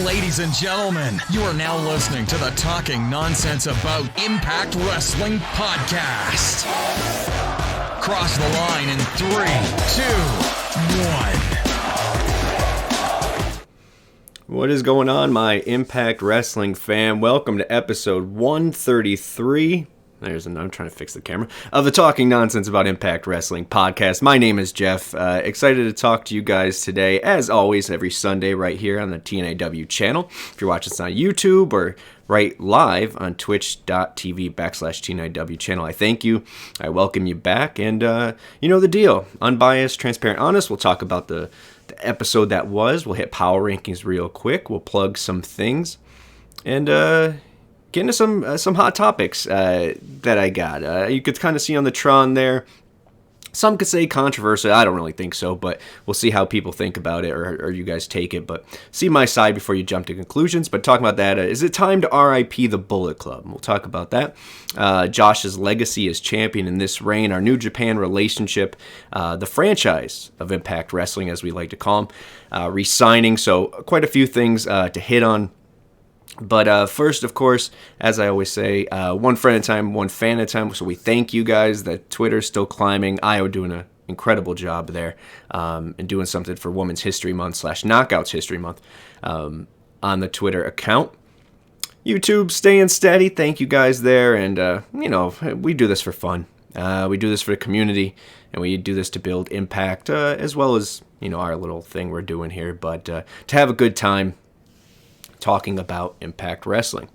Ladies and gentlemen, you are now listening to the Talking Nonsense About Impact Wrestling podcast. Cross the line in 3, 2, 1. What is going on, my Impact Wrestling fam? Welcome to episode 133. I'm trying to fix the camera. Of the Talking Nonsense About Impact Wrestling podcast. My name is Geoff. Excited to talk to you guys today, as always, every Sunday right here on the TNAIW channel. If you're watching this on YouTube or right live on twitch.tv/TNAIW channel, I thank you. I welcome you back. And you know the deal. Unbiased, transparent, honest. We'll talk about the episode that was. We'll hit power rankings real quick. We'll plug some things. And get into some hot topics that I got. You could kind of see on the Tron there. Some could say controversial. I don't really think so, but we'll see how people think about it or you guys take it. But see my side before you jump to conclusions. But talking about that, is it time to RIP the Bullet Club? We'll talk about that. Josh's legacy as champion in this reign, our New Japan relationship, the franchise of Impact Wrestling, as we like to call them, re-signing. So quite a few things to hit on. But first, of course, as I always say, one friend at a time, one fan at a time. So we thank you guys that Twitter's still climbing. IO doing an incredible job there and doing something for Women's History Month / Knockouts History Month on the Twitter account. YouTube staying steady. Thank you guys there. And, we do this for fun. We do this for the community. And we do this to build impact as well as, our little thing we're doing here. But to have a good time talking about Impact Wrestling.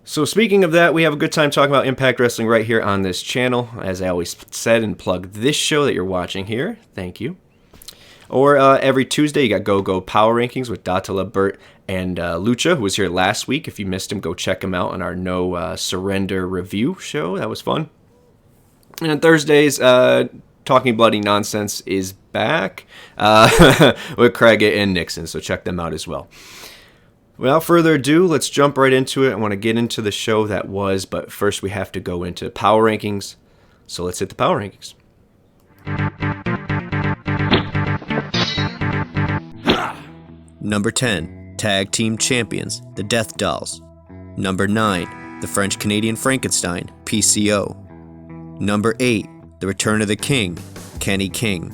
So speaking of that, we have a good time talking about Impact Wrestling right here on this channel. As I always said and plug this show that you're watching here. Thank you. Or every Tuesday, you got GoGoPowerRankings with Data Labert and Lucha, who was here last week. If you missed him, go check him out on our No Surrender review show. That was fun. And on Thursdays, Talking Bloody Nonsense is back with Craig and Nixon, so check them out as well. Without further ado, let's jump right into it. I want to get into the show that was, but first we have to go into power rankings. So let's hit the power rankings. Number 10, Tag Team Champions, the Death Dolls. Number 9, the French-Canadian Frankenstein, PCO. Number 8, the Return of the King, Kenny King.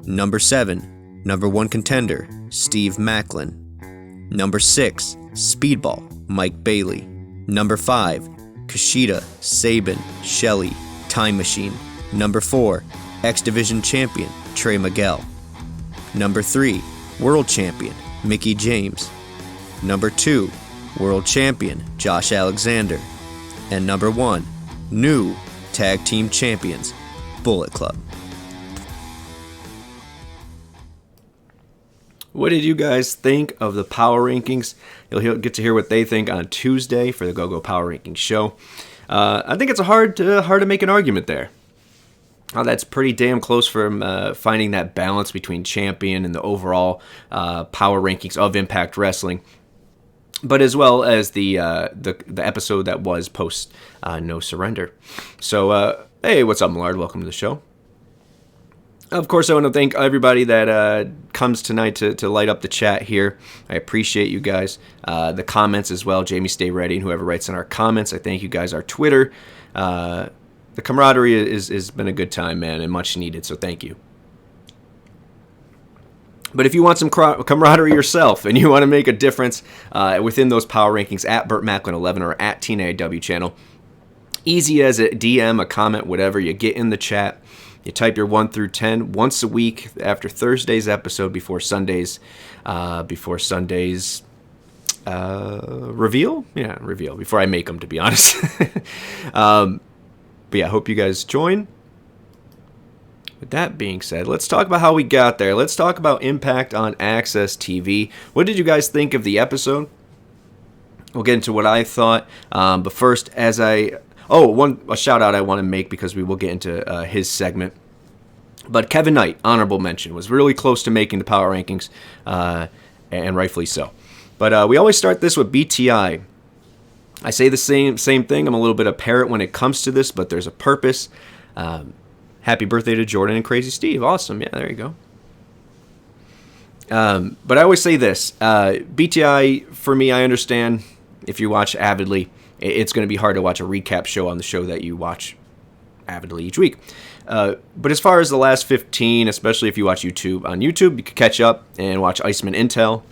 Number 7, number 1 contender, Steve Macklin. Number 6, Speedball, Mike Bailey. Number 5, Kushida, Sabin, Shelley, Time Machine. Number 4, X Division Champion, Trey Miguel. Number 3, World Champion, Mickie James. Number 2, World Champion, Josh Alexander. And number 1, new Tag Team Champions, Bullet Club. What did you guys think of the power rankings? You'll get to hear what they think on Tuesday for the GoGo Power Rankings show. I think it's hard to make an argument there. That's pretty damn close from finding that balance between champion and the overall power rankings of Impact Wrestling, but as well as the episode that was post No Surrender. So, hey, what's up, Millard? Welcome to the show. Of course, I want to thank everybody that comes tonight to light up the chat here. I appreciate you guys. The comments as well. Jamie, stay ready. And whoever writes in our comments, I thank you guys. Our Twitter. The camaraderie has been a good time, man, and much needed. So thank you. But if you want some camaraderie yourself and you want to make a difference within those power rankings, at Burt Macklin 11 or at TNAIW channel, easy as a DM, a comment, whatever, you get in the chat. You type your 1 through 10 once a week after Thursday's episode before Sunday's reveal? Yeah, reveal. Before I make them, to be honest. But yeah, I hope you guys join. With that being said, let's talk about how we got there. Let's talk about Impact on Access TV. What did you guys think of the episode? We'll get into what I thought. But first, a shout out I want to make because we will get into his segment. But Kevin Knight, honorable mention, was really close to making the power rankings, and rightfully so. But we always start this with BTI. I say the same thing. I'm a little bit of a parrot when it comes to this, but there's a purpose. Happy birthday to Jordan and Crazy Steve. Awesome. Yeah, there you go. But I always say this, BTI, for me, I understand if you watch avidly, it's going to be hard to watch a recap show on the show that you watch avidly each week. But as far as the last 15, especially if you watch YouTube, on YouTube, you can catch up and watch Iceman Intel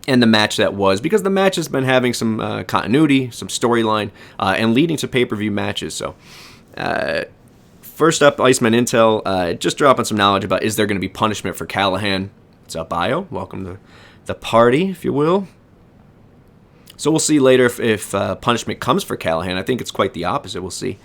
and the match that was, because the match has been having some continuity, some storyline, and leading to pay-per-view matches. So, first up, Iceman Intel, just dropping some knowledge about, is there going to be punishment for Callahan? What's up, Bio? Welcome to the party, if you will. So we'll see later if punishment comes for Callahan. I think it's quite the opposite. We'll see.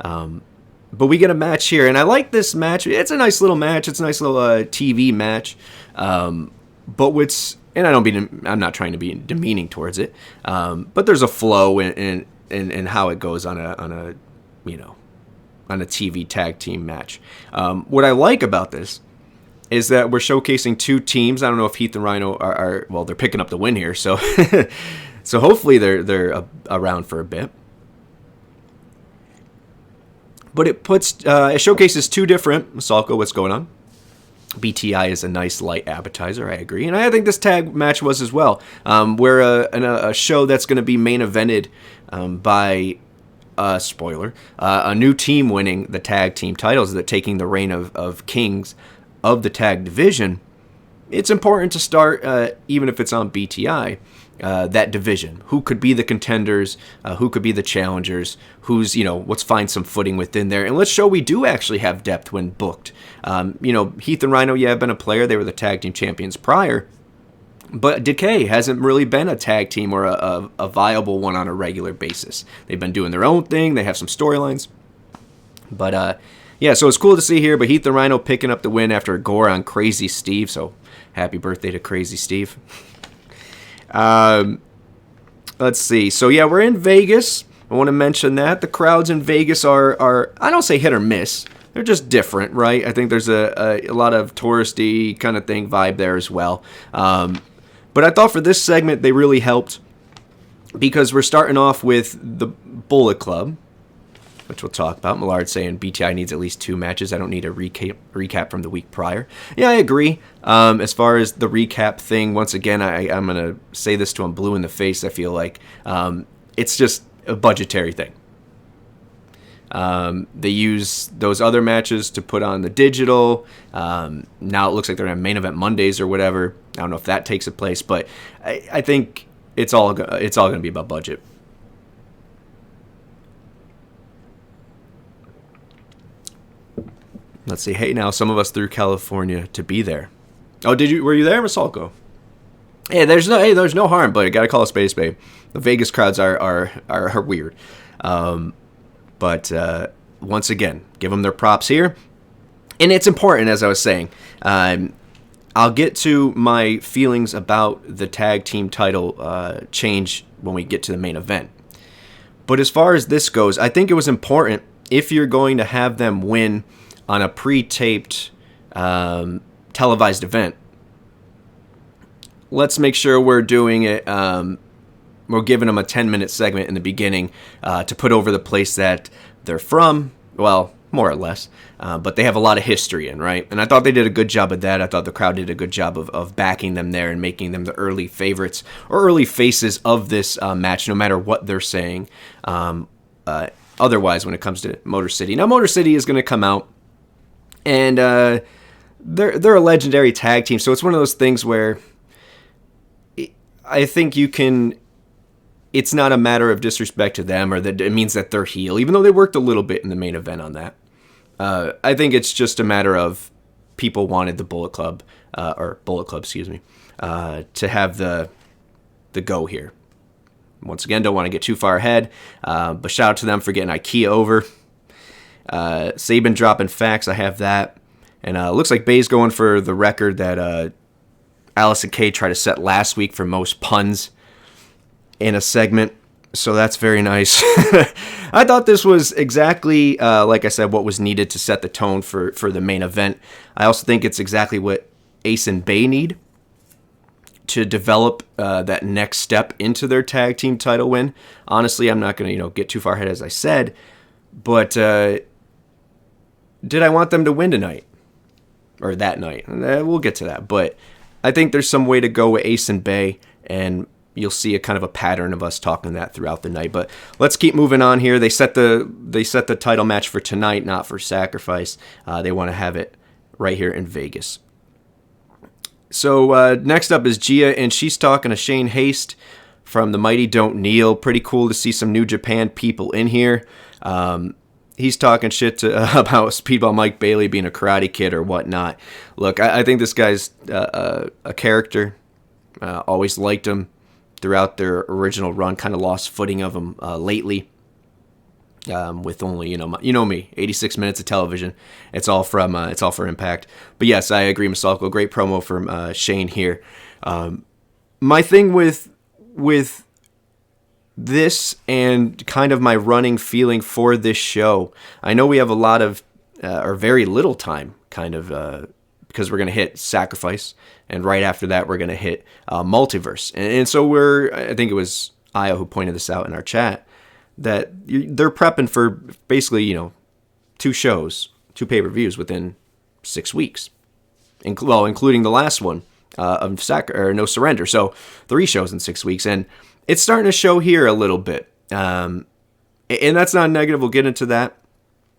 But we get a match here, and I like this match. It's a nice little match. It's a nice little TV match. But what's, and I'm not trying to be demeaning towards it, but there's a flow in how it goes on a TV tag team match. What I like about this is that we're showcasing two teams. I don't know if Heath and Rhino are well, they're picking up the win here, so so hopefully they're around for a bit. But it showcases two different, Masalko, what's going on. BTI is a nice light appetizer, I agree. And I think this tag match was as well. We're a show that's going to be main evented by, spoiler, a new team winning the tag team titles, that taking the reign of kings of the tag division. It's important to start, even if it's on BTI, that division. Who could be the contenders? Who could be the challengers? Let's find some footing within there. And let's show we do actually have depth when booked. Heath and Rhino, have been a player. They were the tag team champions prior. But Decay hasn't really been a tag team or a viable one on a regular basis. They've been doing their own thing. They have some storylines. But, so it's cool to see here. But Heath and Rhino picking up the win after a gore on Crazy Steve. So happy birthday to Crazy Steve. Let's see. So yeah, we're in Vegas. I want to mention that the crowds in Vegas are I don't say hit or miss. They're just different, right? I think there's a lot of touristy kind of thing vibe there as well. But I thought for this segment they really helped, because we're starting off with the Bullet Club, which we'll talk about. Millard saying BTI needs at least 2 matches. I don't need a recap from the week prior. Yeah, I agree. As far as the recap thing, once again, I'm going to say this to him blue in the face, I feel like. It's just a budgetary thing. They use those other matches to put on the digital. Now it looks like they're going to have main event Mondays or whatever. I don't know if that takes a place, but I think it's all going to be about budget. Let's see. Hey, now some of us through California to be there. Oh, were you there, Masalko? Hey, there's no harm, but I gotta call a spade a spade. The Vegas crowds are weird. But once again, give them their props here. And it's important, as I was saying. I'll get to my feelings about the tag team title change when we get to the main event. But as far as this goes, I think it was important, if you're going to have them win on a pre-taped televised event, let's make sure we're doing it, we're giving them a 10-minute segment in the beginning to put over the place that they're from, well, more or less, but they have a lot of history in, right? And I thought they did a good job of that. I thought the crowd did a good job of backing them there and making them the early favorites or early faces of this match, no matter what they're saying. Otherwise, when it comes to Motor City. Now, Motor City is going to come out, and they're a legendary tag team, so it's one of those things where I think you can... It's not a matter of disrespect to them, or that it means that they're heel, even though they worked a little bit in the main event on that. I think it's just a matter of people wanted the Bullet Club, to have the go here. Once again, don't want to get too far ahead, but shout out to them for getting IKEA over. Saban dropping facts, I have that. And looks like Bay's going for the record that Allison Kay tried to set last week for most puns in a segment, so that's very nice. I thought this was exactly, like I said, what was needed to set the tone for the main event. I also think it's exactly what Ace and Bey need to develop that next step into their tag team title win. Honestly, I'm not going to get too far ahead, as I said, but did I want them to win tonight? Or that night? We'll get to that, but I think there's some way to go with Ace&Bey, and you'll see a kind of a pattern of us talking that throughout the night. But let's keep moving on here. They set the title match for tonight, not for Sacrifice. They want to have it right here in Vegas. So next up is Gia, and she's talking to Shane Haste from the Mighty Don't Kneel. Pretty cool to see some New Japan people in here. He's talking shit about Speedball Mike Bailey being a Karate Kid or whatnot. Look, I think this guy's a character. Always liked him throughout their original run. Kind of lost footing of him lately. With only, you know me, 86 minutes of television. It's all for Impact. But yes, I agree, Masalko. Great promo from Shane here. My thing with this and kind of my running feeling for this show, I know we have a lot of, or very little time, kind of, because we're going to hit Sacrifice, and right after that we're going to hit Multiverse. And so I think it was Io who pointed this out in our chat, that they're prepping for basically, 2 shows, 2 pay-per-views within 6 weeks, including the last one of No Surrender. So 3 shows in 6 weeks, and it's starting to show here a little bit. And that's not a negative. We'll get into that,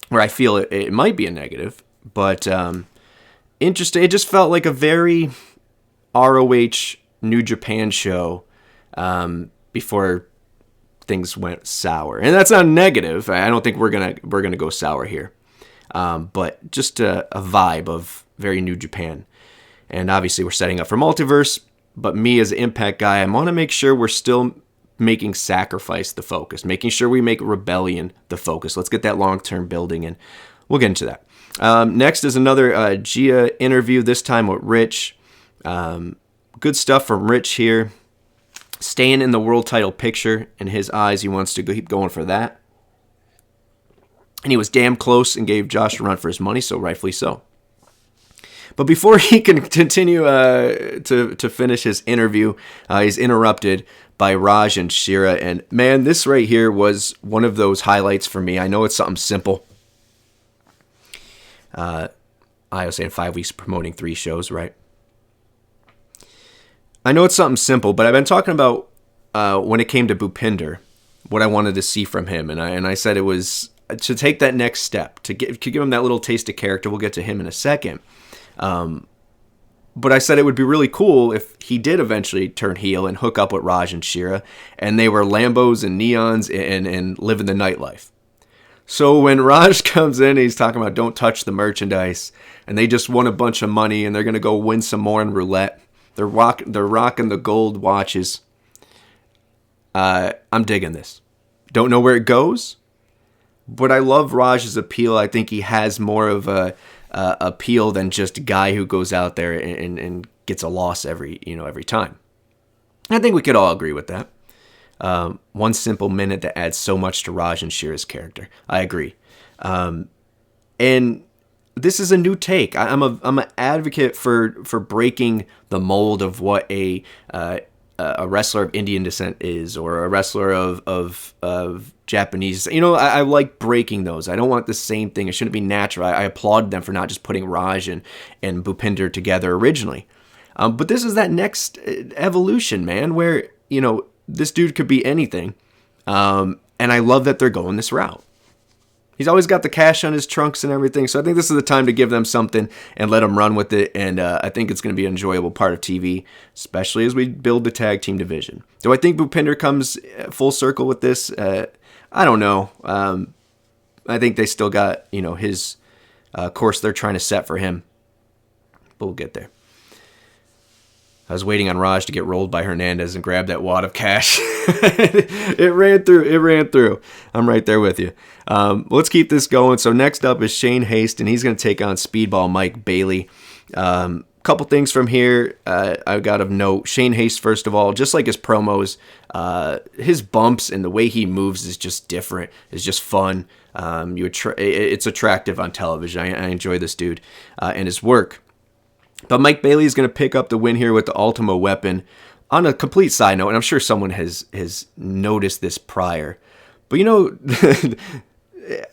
where I feel it might be a negative, but interesting. It just felt like a very ROH New Japan show before things went sour, and that's not negative. I don't think we're gonna go sour here, but just a vibe of very New Japan. And obviously we're setting up for Multiverse, but me as an Impact guy, I want to make sure we're still making Sacrifice the focus, making sure we make Rebellion the focus. Let's get that long-term building, and we'll get into that. Next is another Gia interview, this time with Rich. Good stuff from Rich here. Staying in the world title picture, in his eyes, he wants to keep going for that. And he was damn close and gave Josh a run for his money, so rightfully so. But before he can continue to finish his interview, he's interrupted by Raj and Shira. And man, this right here was one of those highlights for me. I know it's something simple. I was saying 5 weeks promoting 3 shows, right? I know it's something simple, but I've been talking about when it came to Bhupinder, what I wanted to see from him, and I said it was to take that next step, to give him that little taste of character. We'll get to him in a second. But I said it would be really cool if he did eventually turn heel and hook up with Raj and Shira, and they were Lambos and Neons and living the nightlife. So when Raj comes in, he's talking about don't touch the merchandise, and they just won a bunch of money, and they're going to go win some more in roulette. They're rocking the gold watches. I'm digging this. Don't know where it goes, but I love Raj's appeal. I think he has more of a appeal than just a guy who goes out there and gets a loss every time. I think we could all agree with that. One simple minute that adds so much to Raj and Shira's character. I agree. And this is a new take. I'm an advocate for breaking the mold of what a wrestler of Indian descent is, or a wrestler of Japanese. I like breaking those. I don't want the same thing. It shouldn't be natural. I applaud them for not just putting Raj and Bhupinder together originally. But this is that next evolution, man, where this dude could be anything. And I love that they're going this route. He's always got the cash on his trunks and everything, so I think this is the time to give them something and let them run with it, and I think it's going to be an enjoyable part of TV, especially as we build the tag team division. Do I think Bhupinder comes full circle with this? I don't know. I think they still got, his course they're trying to set for him, but we'll get there. I was waiting on Raj to get rolled by Hernandez and grab that wad of cash. It ran through. I'm right there with you. Let's keep this going. So next up is Shane Haste, and he's going to take on Speedball Mike Bailey. Couple things from here I've got of note. Shane Haste, first of all, just like his promos, his bumps and the way he moves is just different. It's just fun. It's attractive on television. I enjoy this dude and his work. But Mike Bailey is going to pick up the win here with the Ultimo weapon. On a complete side note, and I'm sure someone has noticed this prior, but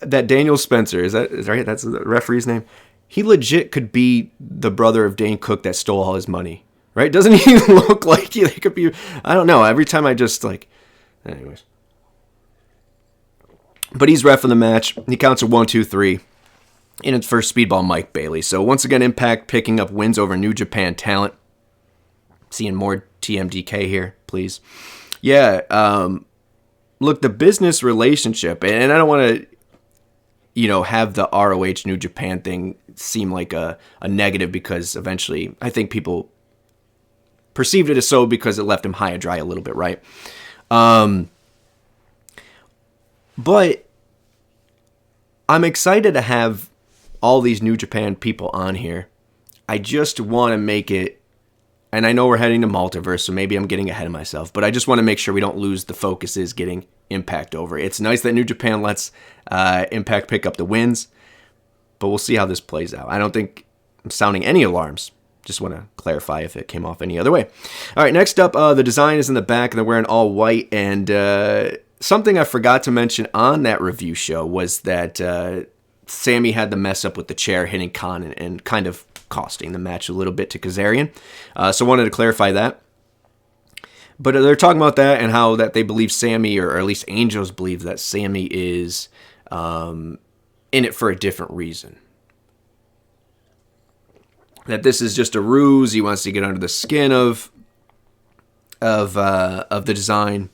that Daniel Spencer, is right? That's the referee's name. He legit could be the brother of Dane Cook that stole all his money right? Doesn't he look like he could be? I don't know. Every time I just like, anyways. But he's ref in the match. He counts a 1, 2, 3. And it's for Speedball Mike Bailey. So once again, Impact picking up wins over New Japan talent. Seeing more TMDK here, please. Yeah, look, the business relationship, and I don't want to, have the ROH New Japan thing seem like a negative, because eventually I think people perceived it as so because it left him high and dry a little bit, right? But I'm excited to have all these New Japan people on here. I just want to make it, and I know we're heading to Multiverse, so maybe I'm getting ahead of myself, but I just want to make sure we don't lose the focus is getting Impact over. It's nice that New Japan lets Impact pick up the wins, but we'll see how this plays out. I don't think I'm sounding any alarms. Just want to clarify if it came off any other way. All right, next up, the design is in the back, and they're wearing all white, and something I forgot to mention on that review show was that Sammy had the mess up with the chair hitting Khan and kind of costing the match a little bit to Kazarian. So wanted to clarify that. But they're talking about that and how that they believe Sammy, or at least Angels believe that Sammy is in it for a different reason. That this is just a ruse. He wants to get under the skin of the design.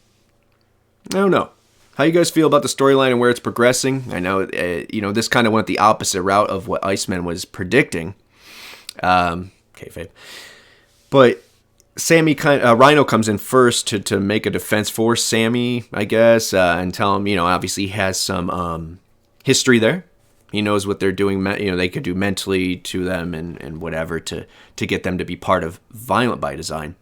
I don't know. How you guys feel about the storyline and where it's progressing? I know, this kind of went the opposite route of what Iceman was predicting. Kayfabe. But Sammy Rhino comes in first to make a defense for Sammy, I guess, and tell him, obviously he has some history there. He knows what they're doing, they could do mentally to them and whatever to get them to be part of Violent by Design.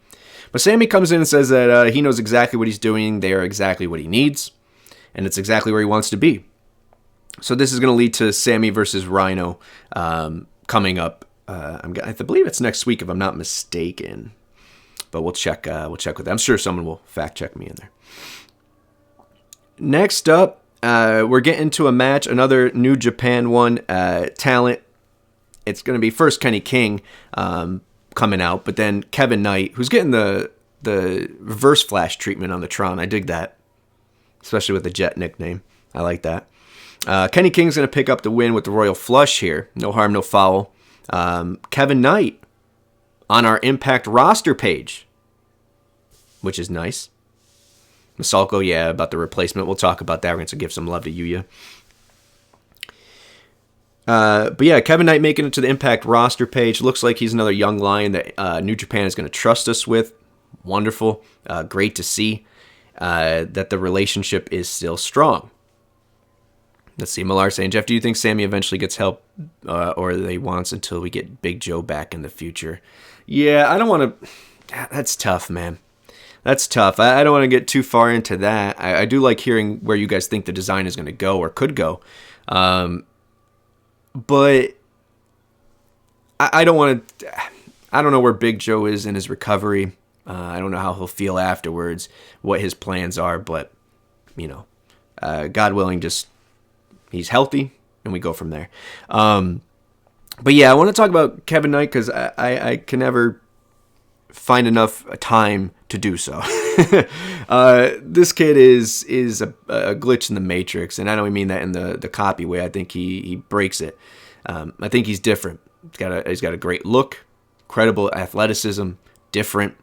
But Sammy comes in and says that he knows exactly what he's doing. They are exactly what he needs. And it's exactly where he wants to be. So this is going to lead to Sammy versus Rhino coming up. I believe it's next week if I'm not mistaken. But we'll check with them. I'm sure someone will fact check me in there. Next up, we're getting to a match, another New Japan one, talent. It's going to be first Kenny King coming out, but then Kevin Knight, who's getting the reverse flash treatment on the Tron. I dig that. Especially with the Jet nickname. I like that. Kenny King's going to pick up the win with the Royal Flush here. No harm, no foul. Kevin Knight on our Impact roster page, which is nice. Masalko, yeah, about the replacement. We'll talk about that. We're going to give some love to Yuya. But yeah, Kevin Knight making it to the Impact roster page. Looks like he's another young lion that New Japan is going to trust us with. Wonderful. Great to see. That the relationship is still strong. Let's see, Millar saying, Jeff, do you think Sammy eventually gets help or they wants until we get Big Joe back in the future? Yeah, I don't want to... That's tough, man. That's tough. I don't want to get too far into that. I do like hearing where you guys think the design is going to go or could go. But I don't want to... I don't know where Big Joe is in his recovery. I don't know how he'll feel afterwards, what his plans are, but, God willing, just he's healthy, and we go from there. But yeah, I want to talk about Kevin Knight because I can never find enough time to do so. This kid is a glitch in the matrix, and I don't mean that in the copy way. I think he breaks it. I think he's different. He's got a great look, incredible athleticism, different.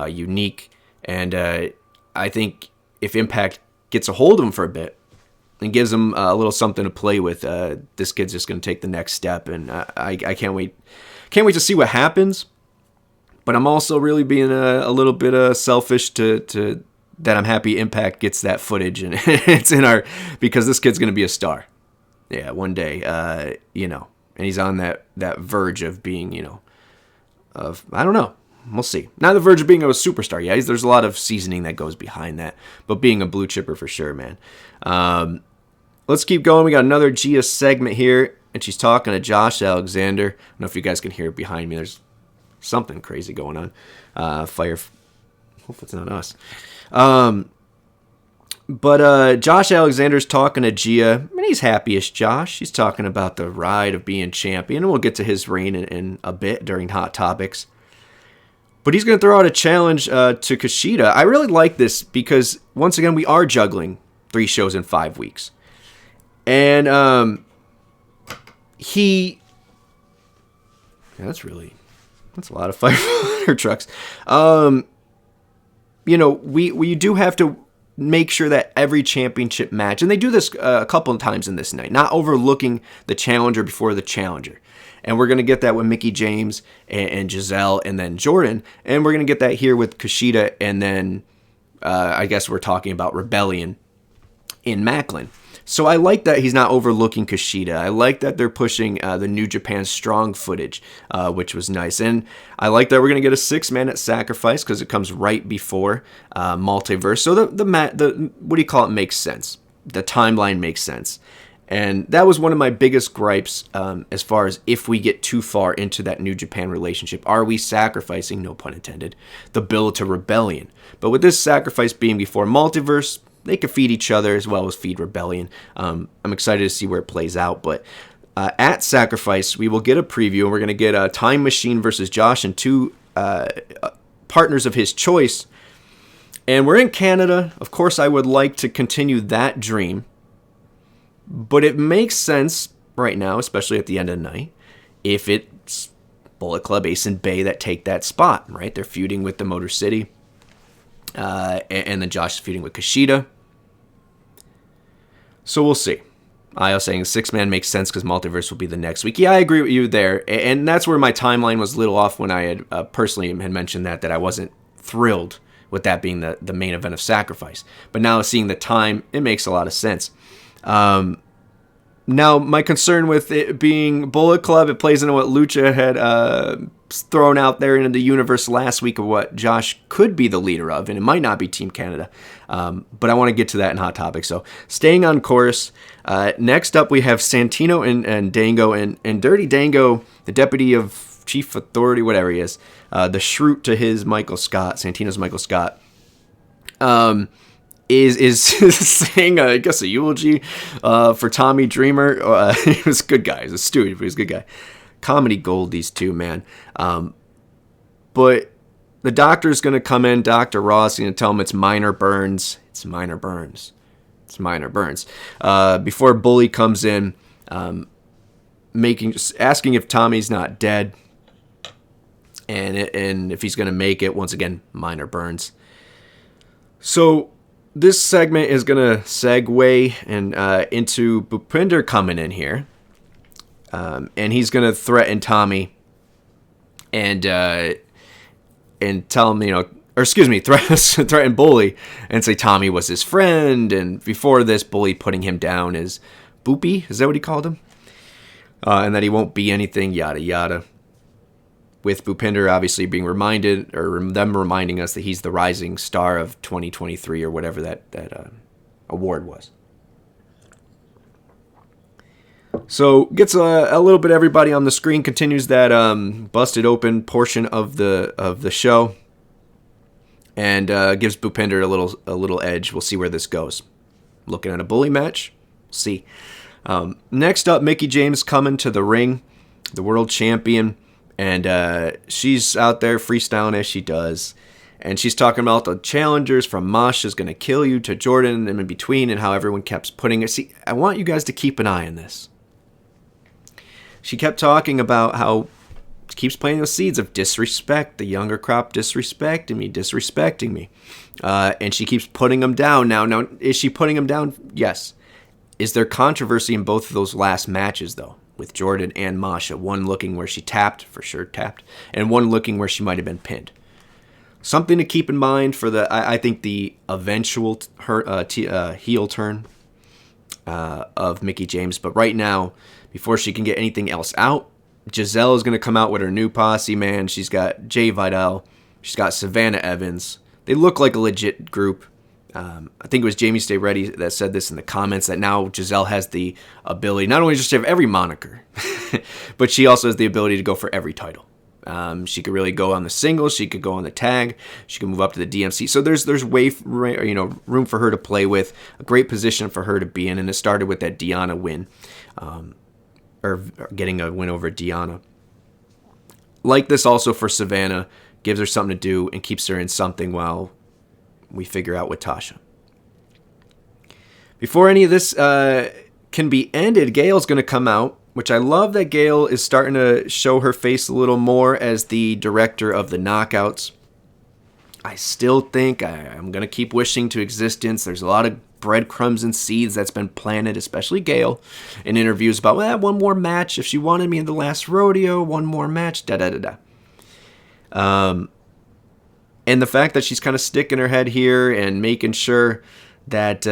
Unique, and I think if Impact gets a hold of him for a bit and gives him a little something to play with, this kid's just going to take the next step, and I can't wait to see what happens. But I'm also really being a little bit selfish to that I'm happy Impact gets that footage and it's in our, because this kid's going to be a star. Yeah, one day, and he's on that verge of being, I don't know. We'll see. Not the verge of being a superstar. Yeah, there's a lot of seasoning that goes behind that. But being a blue chipper for sure, man. Let's keep going. We got another Gia segment here. And she's talking to Josh Alexander. I don't know if you guys can hear it behind me. There's something crazy going on. Fire. Hope it's not us. But Josh Alexander's talking to Gia. I mean, he's happy as Josh. He's talking about the ride of being champion. And we'll get to his reign in a bit during Hot Topics. But he's going to throw out a challenge to Kushida. I really like this because, once again, we are juggling 3 shows in 5 weeks. And yeah, that's a lot of fire trucks. We do have to make sure that every championship match, and they do this a couple of times in this night, not overlooking the challenger before the challenger. And we're going to get that with Mickie James and Giselle and then Jordan. And we're going to get that here with Kushida. And then I guess we're talking about Rebellion in Macklin. So I like that he's not overlooking Kushida. I like that they're pushing the New Japan Strong footage, which was nice. And I like that we're going to get a 6-man at Sacrifice because it comes right before Multiverse. So the what do you call it, makes sense. The timeline makes sense. And that was one of my biggest gripes as far as if we get too far into that New Japan relationship. Are we sacrificing, no pun intended, the build to Rebellion? But with this sacrifice being before Multiverse, they could feed each other as well as feed Rebellion. I'm excited to see where it plays out. But at Sacrifice, we will get a preview, and we're going to get a Time Machine versus Josh and 2 partners of his choice. And we're in Canada. Of course, I would like to continue that dream. But it makes sense right now, especially at the end of the night, if it's Bullet Club, Ace&Bey that take that spot, right? They're feuding with the Motor City. And then Josh is feuding with Kushida. So we'll see. I was saying 6-man makes sense because Multiverse will be the next week. Yeah, I agree with you there. And that's where my timeline was a little off when I had personally had mentioned that I wasn't thrilled with that being the main event of Sacrifice. But now seeing the time, it makes a lot of sense. Now, my concern with it being Bullet Club, it plays into what Lucha had thrown out there into the universe last week of what Josh could be the leader of, and it might not be Team Canada. But I want to get to that in Hot Topic. So, staying on course, next up we have Santino and Dango, and Dirty Dango, the deputy of chief authority, whatever he is, the shroot to his Michael Scott, Santino's Michael Scott. Is saying, I guess, a eulogy for Tommy Dreamer. He was a good guy. He's a steward, but he was a good guy. Comedy gold, these two, man. But the doctor's going to come in, Dr. Ross, going to tell him it's minor burns. It's minor burns. It's minor burns. Before Bully comes in, asking if Tommy's not dead. And if he's going to make it, once again, minor burns. So this segment is going to segue into Bhupinder coming in here. And he's going to threaten Tommy and tell him, threaten Bully and say Tommy was his friend. And before this, Bully putting him down as Boopy. Is that what he called him? And that he won't be anything, yada, yada. With Bhupinder obviously being reminded, or them reminding us that he's the rising star of 2023 or whatever that award was. So gets a little bit of everybody on the screen, continues that busted open portion of the show, and gives Bhupinder a little edge. We'll see where this goes. Looking at a Bully match, see. Next up, Mickie James coming to the ring, the world champion. And she's out there freestyling as she does. And she's talking about the challengers from Masha's going to kill you to Jordan and in between and how everyone kept putting it. See, I want you guys to keep an eye on this. She kept talking about how she keeps planting the seeds of disrespect, the younger crop disrespecting me. And she keeps putting them down. Now, is she putting them down? Yes. Is there controversy in both of those last matches, though? With Jordan and Masha, one looking where she tapped, and one looking where she might have been pinned. Something to keep in mind for I think the eventual heel turn of Mickie James. But right now, before she can get anything else out, Giselle is going to come out with her new posse, man. She's got Jay Vidal. She's got Savannah Evans. They look like a legit group. I think it was Jamie Stay Ready that said this in the comments, that now Giselle has the ability not only just to have every moniker, but she also has the ability to go for every title. She could really go on the singles. She could go on the tag. She could move up to the DMC. So there's room for her to play with, a great position for her to be in. And it started with that Deonna win, or getting a win over Deonna. Like this also for Savannah, gives her something to do, and keeps her in something while we figure out with Tasha. Before any of this can be ended, Gail's going to come out, which I love that Gail is starting to show her face a little more as the director of the Knockouts. I still think I'm going to keep wishing to existence. There's a lot of breadcrumbs and seeds that's been planted, especially Gail, in interviews about, well, one more match. If she wanted me in the last rodeo, one more match, da-da-da-da. And the fact that she's kind of sticking her head here and making sure that,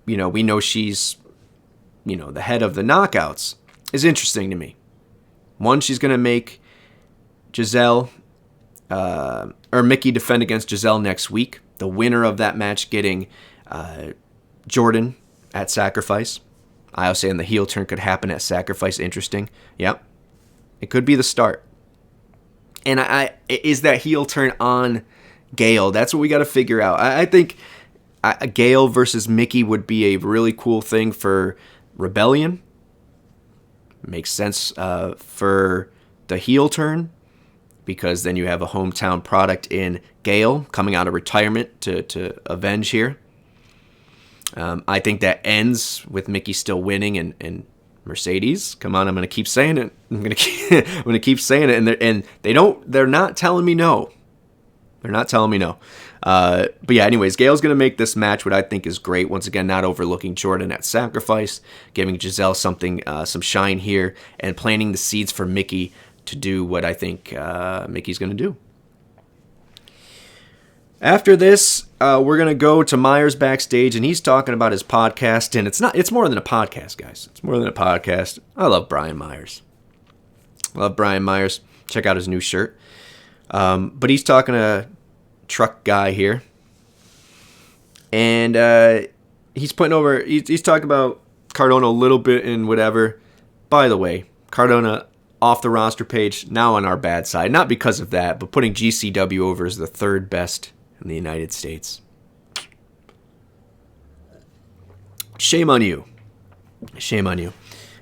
we know she's, the head of the Knockouts is interesting to me. One, she's going to make Giselle, or Mickey defend against Giselle next week. The winner of that match getting Jordan at Sacrifice. I was saying the heel turn could happen at Sacrifice. Interesting. Yep. It could be the start. And is that heel turn on Gail? That's what we got to figure out. I think Gail versus Mickey would be a really cool thing for Rebellion. Makes sense for the heel turn, because then you have a hometown product in Gail coming out of retirement to avenge here. I think that ends with Mickey still winning and Mercedes. Come on, I'm going to keep saying it. I'm going to keep saying it, and they're not telling me no. They're not telling me no. But yeah, anyways, Gail's going to make this match, what I think is great. Once again, not overlooking Jordan at Sacrifice, giving Giselle some shine here, and planting the seeds for Mickey to do what I think Mickey's going to do. After this, we're going to go to Myers backstage, and he's talking about his podcast, and it's more than a podcast, guys. It's more than a podcast. I love Brian Myers. Check out his new shirt. But he's talking to truck guy here, and he's talking about Cardona a little bit and whatever. By the way, Cardona off the roster page, now on our bad side, not because of that, but putting GCW over as the third best in the United States. Shame on you.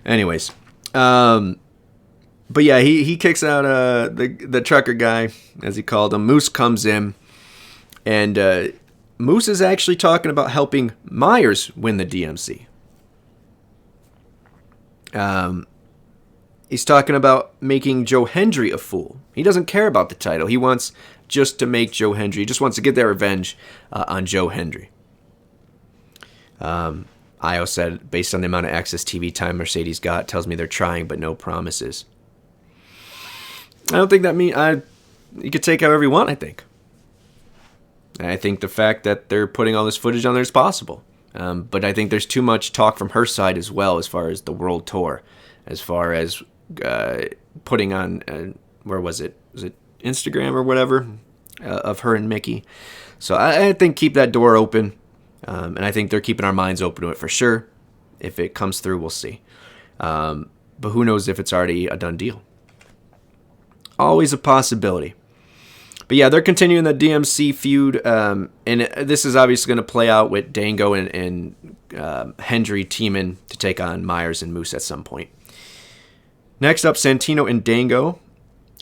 Anyways, but yeah, he kicks out the trucker guy, as he called him. Moose comes in, and Moose is actually talking about helping Myers win the DMC. He's talking about making Joe Hendry a fool. He doesn't care about the title. He wants just to make Joe Hendry. He just wants to get their revenge on Joe Hendry. Io said, based on the amount of Access TV time Mercedes got, tells me they're trying, but no promises. I don't think that means... You could take however you want, I think. I think the fact that they're putting all this footage on there is possible. But I think there's too much talk from her side as well, as far as the world tour. As far as putting on... where was it? Was it Instagram or whatever? Of her and Mickey. So I think keep that door open. And I think they're keeping our minds open to it for sure. If it comes through, we'll see. But who knows if it's already a done deal. Always a possibility. But yeah, they're continuing the DMC feud. And this is obviously going to play out with Dango and Hendry teaming to take on Myers and Moose at some point. Next up, Santino and Dango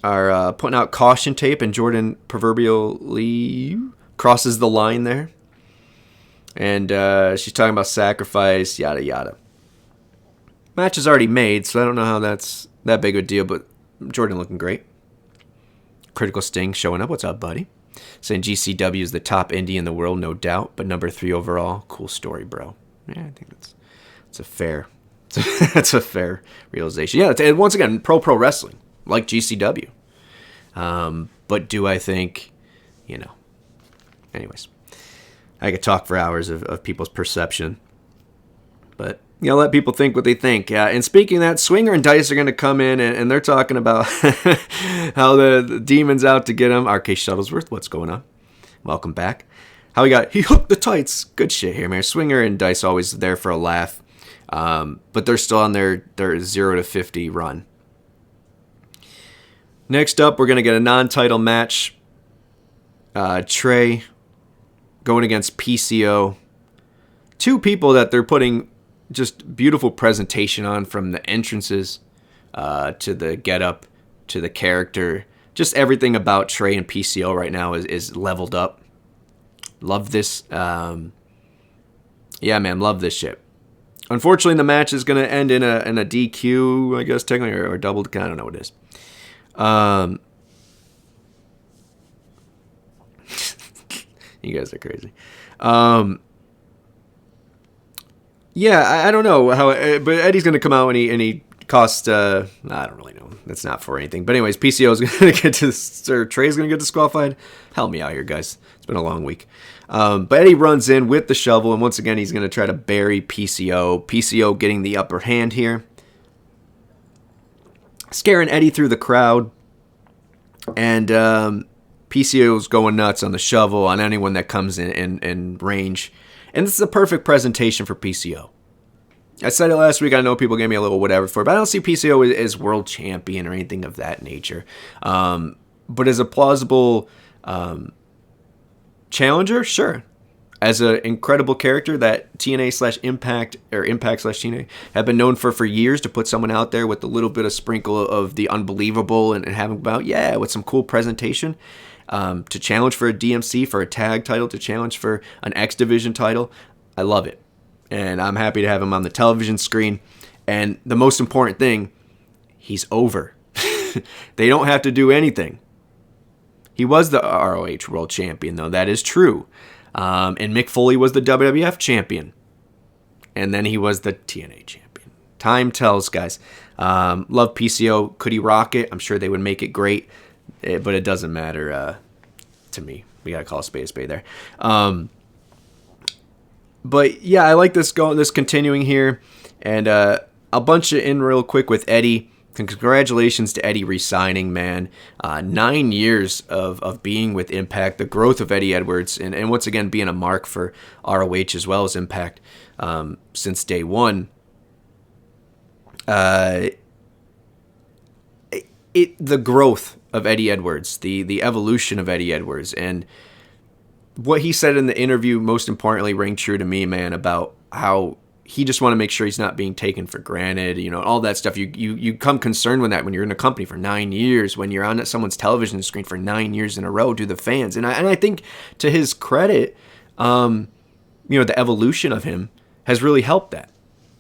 are putting out caution tape, and Jordan proverbially crosses the line there. And she's talking about sacrifice, yada, yada. Match is already made, so I don't know how that's that big of a deal, but Jordan looking great. Critical Sting showing up. What's up, buddy? Saying GCW is the top indie in the world, no doubt, but number 3 overall. Cool story, bro. Yeah, I think that's a fair that's a fair realization. Yeah, and once again, pro wrestling, like GCW. But do I think, anyways. I could talk for hours of people's perception. But, let people think what they think. And speaking of that, Swinger and Dice are going to come in, and they're talking about how the demon's out to get him. RK Shuttlesworth, what's going on? Welcome back. How he hooked the tights. Good shit here, man. Swinger and Dice always there for a laugh. But they're still on their 0 to 50 run. Next up, we're going to get a non-title match. Trey going against PCO. Two people that they're putting just beautiful presentation on, from the entrances to the getup to the character just everything about Trey and PCO right now is leveled up. Love this. Yeah, man, love this shit. Unfortunately, the match is going to end in a DQ, I guess, technically, or double. I don't know what it is. You guys are crazy. Yeah, I don't know how, but Eddie's going to come out and he cost. I don't really know. That's not for anything. But anyways, PCO is going to get or Trey's going to get disqualified. Help me out here, guys. It's been a long week. But Eddie runs in with the shovel, and once again, he's going to try to bury PCO. PCO getting the upper hand here, scaring Eddie through the crowd, and PCO's going nuts on the shovel on anyone that comes in range. And this is a perfect presentation for PCO. I said it last week. I know people gave me a little whatever for it, but I don't see PCO as world champion or anything of that nature. But as a plausible challenger, sure. As an incredible character that TNA/Impact or Impact/TNA have been known for years, to put someone out there with a little bit of sprinkle of the unbelievable and having about, with some cool presentation. To challenge for a DMC, for a tag title, to challenge for an X Division title. I love it. And I'm happy to have him on the television screen. And the most important thing, he's over. They don't have to do anything. He was the ROH World Champion, though. That is true. And Mick Foley was the WWF Champion. And then he was the TNA Champion. Time tells, guys. Love PCO. Could he rock it? I'm sure they would make it great. But it doesn't matter to me. We gotta call a spade there. But yeah, I like this continuing here, and I'll bunch it in real quick with Eddie. Congratulations to Eddie resigning, man. 9 years of being with Impact, the growth of Eddie Edwards, and once again being a mark for ROH as well as Impact since day one. The growth of Eddie Edwards, the evolution of Eddie Edwards, and what he said in the interview, most importantly, rang true to me, man, about how he just want to make sure he's not being taken for granted, all that stuff. You come concerned with that when you're in a company for 9 years, when you're on someone's television screen for 9 years in a row, to the fans. And I think, to his credit, the evolution of him has really helped that.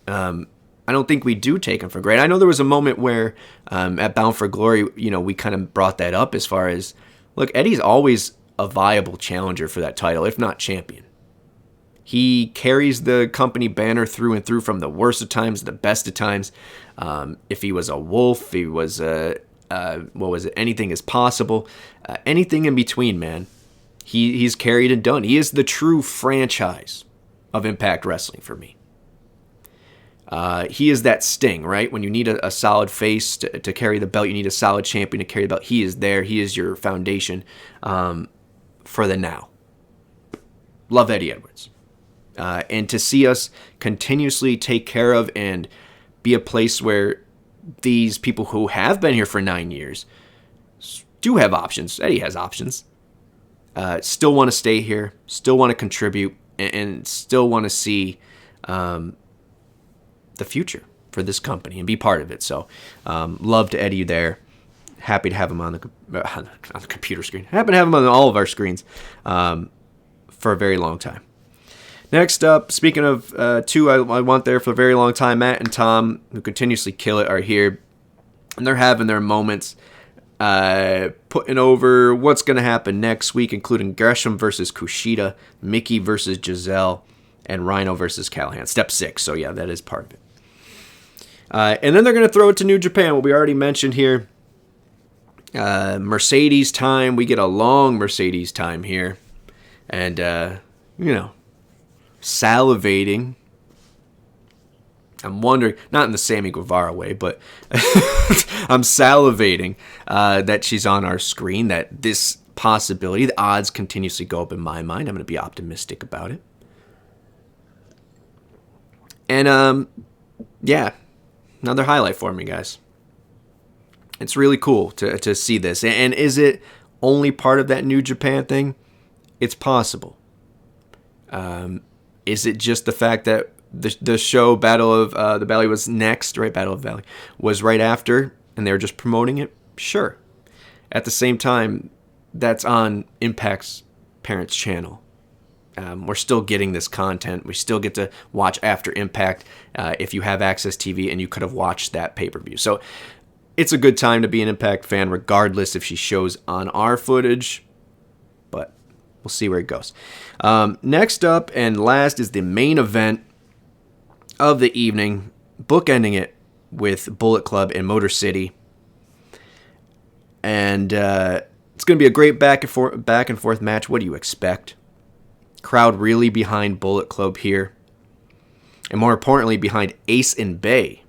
I don't think we do take him for granted. I know there was a moment where at Bound for Glory, we kind of brought that up as far as, look, Eddie's always a viable challenger for that title, if not champion. He carries the company banner through and through, from the worst of times to the best of times. If he was a wolf, he was anything is possible. Anything in between, man. He's carried and done. He is the true franchise of Impact Wrestling for me. He is that Sting, right? When you need a solid face to carry the belt, you need a solid champion to carry the belt. He is there. He is your foundation for the now. Love Eddie Edwards. And to see us continuously take care of and be a place where these people who have been here for 9 years do have options. Eddie has options. Still want to stay here, still want to contribute, and still want to see the future for this company and be part of it. So love to Eddie there. Happy to have him on the computer screen. Happy to have him on all of our screens for a very long time. Next up, speaking of two I want there for a very long time, Matt and Tom, who continuously kill it, are here. And they're having their moments, putting over what's going to happen next week, including Gresham versus Kushida, Mickey versus Giselle, and Rhino versus Callahan. Step 6, so yeah, that is part of it. And then they're going to throw it to New Japan, what we already mentioned here. Mercedes time. We get a long Mercedes time here. And, salivating. I'm wondering, not in the Sammy Guevara way, but I'm salivating that she's on our screen, that this possibility, the odds continuously go up in my mind. I'm going to be optimistic about it. And, another highlight for me, guys. It's really cool to see this. And is it only part of that New Japan thing? It's possible. Is it just the fact that the show Battle of the Valley was next, right? Battle of the Valley was right after, and they were just promoting it? Sure. at the same time, that's on Impact's parents' channel. We're still getting this content. We still get to watch after Impact if you have Access TV and you could have watched that pay-per-view. So it's a good time to be an Impact fan, regardless if she shows on our footage. But we'll see where it goes. Next up and last is the main event of the evening, bookending it with Bullet Club and Motor City. And it's going to be a great back and forth match. What do you expect? Crowd really behind Bullet Club here. And more importantly, behind Ace&Bey,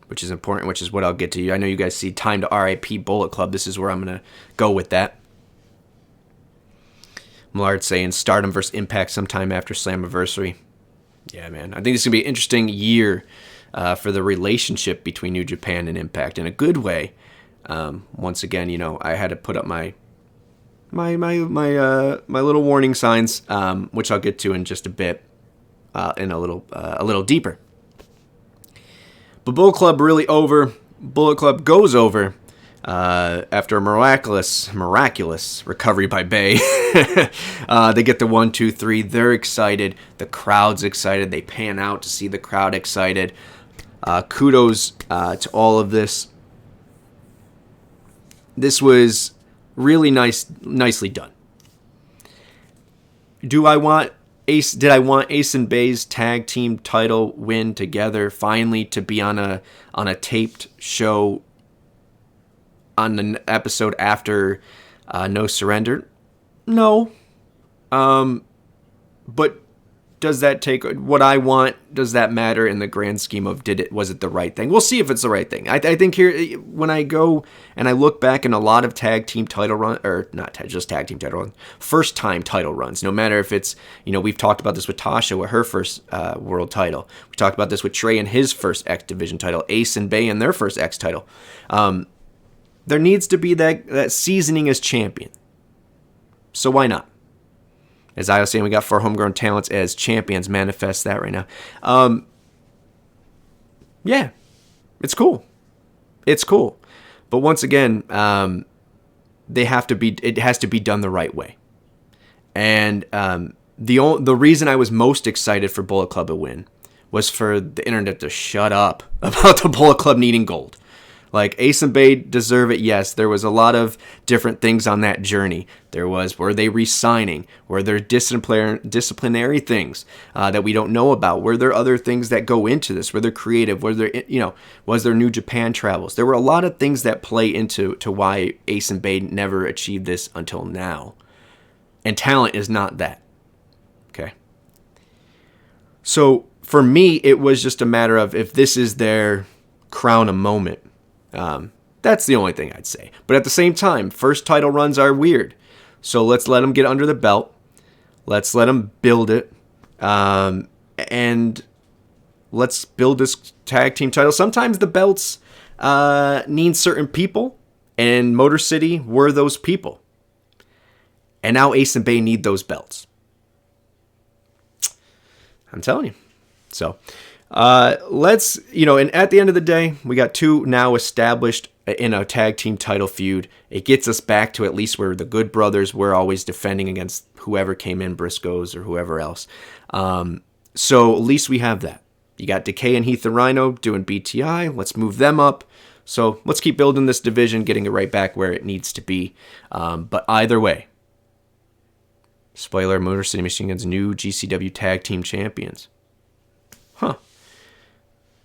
which is important, which is what I'll get to you. I know you guys see Time to RIP Bullet Club. This is where I'm going to go with that. Millard saying Stardom versus Impact sometime after Slammiversary. Yeah, man. I think this is going to be an interesting year for the relationship between New Japan and Impact in a good way. Once again, I had to put up my little warning signs, which I'll get to in just a bit, in a little deeper. But Bullet Club really over. Bullet Club goes over after a miraculous recovery by Bay. They get the 1, 2, 3. They're excited. The crowd's excited. They pan out to see the crowd excited. Kudos to all of this. This was really nicely done. Did I want Ace&Bey's tag team title win together finally to be on a taped show on an episode after No Surrender? No. But does that take what I want? Does that matter in the grand scheme of was it the right thing? We'll see if it's the right thing. I think here, when I go and I look back in a lot of tag team title runs, or not just tag team title runs, first time title runs, no matter if it's, we've talked about this with Tasha with her first world title. We talked about this with Trey and his first X Division title, Ace&Bey and their first X title. There needs to be that seasoning as champion. So why not? As I was saying, we got 4 homegrown talents as champions. Manifest that right now. Yeah, it's cool. It's cool. But once again, it has to be done the right way. And the reason I was most excited for Bullet Club to win was for the internet to shut up about the Bullet Club needing gold. Like, Ace&Bey deserve it, yes. There was a lot of different things on that journey. Were they re-signing? Were there disciplinary things that we don't know about? Were there other things that go into this? Were there creative? Was there New Japan travels? There were a lot of things that play into why Ace&Bey never achieved this until now. And talent is not that. Okay? So, for me, it was just a matter of if this is their crown a moment. That's the only thing I'd say. But at the same time, first title runs are weird. So let's let them get under the belt. Let's let them build it. And let's build this tag team title. Sometimes the belts need certain people. And Motor City were those people. And now Ace&Bey need those belts. I'm telling you. So let's, and at the end of the day, we got 2 now established in a tag team title feud. It gets us back to at least where the Good Brothers were always defending against whoever came in, Briscoes or whoever else. So at least we have that. You got Decay and Heath the Rhino doing BTI. Let's move them up. So let's keep building this division, getting it right back where it needs to be. But either way, spoiler, Motor City Machine Guns new GCW tag team champions. Huh.